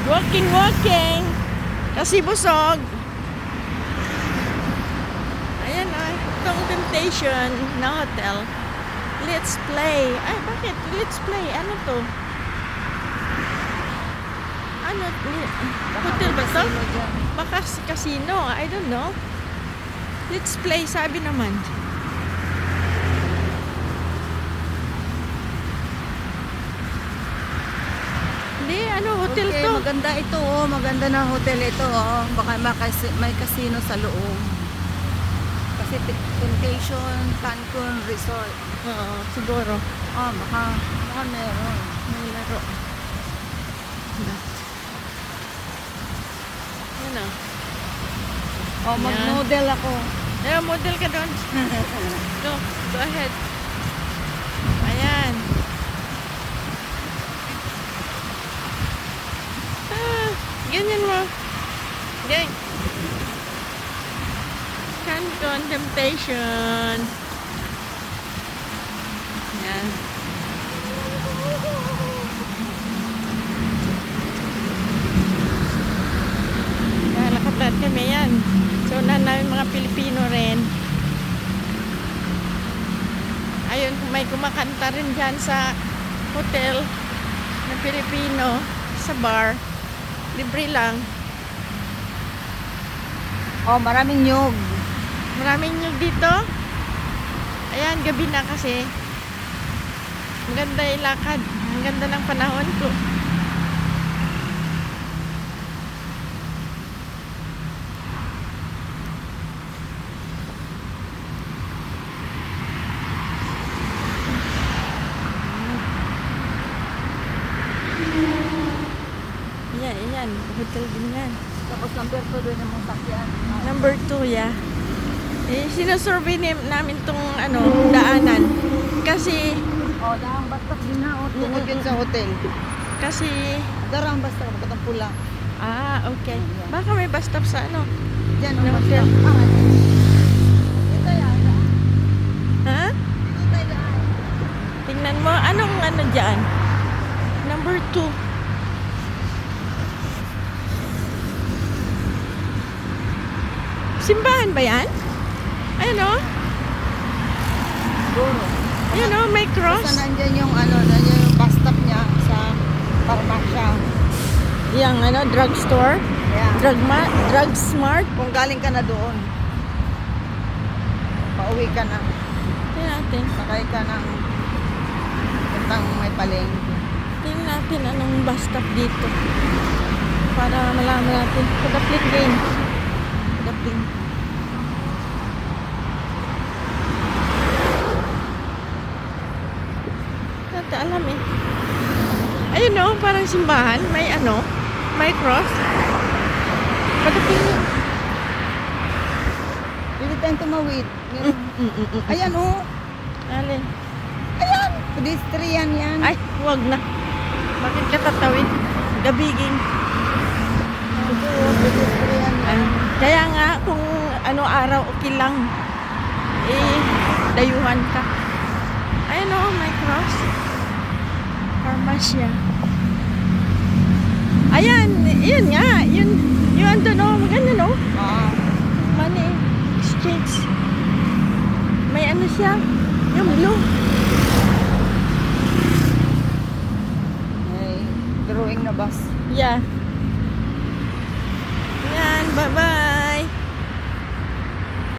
Walking, walking. Kasi busog. Ayan na. Itong Temptation na hotel. Let's play. Ay, bakit? Let's play. Ano to? Ano? Hotel ba to? Baka casino. I don't know. Let's play. Sabi naman. Hindi, ano, hotel Okay, to. maganda ito, oh. Maganda na hotel ito, oh. Baka may casino sa loob. Kasi Temptation Cancun Resort. Oo, siguro. Oh, baka meron. May laro. Yan o. Oh, mag-model ako. Ayan, model ka doon. Go ahead. Ayan. Ganyan mo. Gang. Cancun Temptation. Ayan. Lakad kami yan. So, namin mga Pilipino rin. Ayun, may kumakanta rin dyan sa hotel na Pilipino sa bar. Libre lang. Oh, maraming nyug. Maraming nyug dito. Ayan, gabi na kasi. Maganda yung lakad. Ang ganda ng panahon ko. Ayan, hotel din yan. Tapos number 2 doon yung mga sakyan. Number 2, yeah. Eh, sinusurvey namin tong ano, daanan. Kasi, Oh, darang basta din na. Oh, tungod yun sa hotel. kasi, Darang basta, magkatang pula. okay. Baka may bus stop sa ano. Diyan, Ng oh, hotel. Ito yan. Ha? Ito yan. Tingnan mo, anong ano dyan? Number 2. Simbahan ba yan? Ayan o. Siguro. Ayan o, may cross. Basta nandyan yung ano, nandyan yung bus stop niya sa Parmasya. Yang ano, drugstore. Yeah. Drug smart. Kung galing ka na doon, pauwi ka na, Tingnan natin. sakay ka ng puntang may palengke. Tingnan natin anong bus stop dito. Para malaman natin. Padaplit game. Padaplit. Hindi alam eh. Ayun o, parang simbahan. May ano, may cross. Padaplit. Pwede tayong tumawid. Ayan oh. Alin. Ayan. Pedestrian yan. Ay, huwag na. Bakit ka tatawid? Gabiging. Ito, pedestrian Ay, yan. kaya nga, kung ano araw, okay lang. Eh, dayuhan ka. Ayun o, may cross. Pharmacia. Ayan, yun nga. Yun doon o, maganda no? Ah, Money exchange. May ano siya? Yung blue. may drawing na bus. Yeah.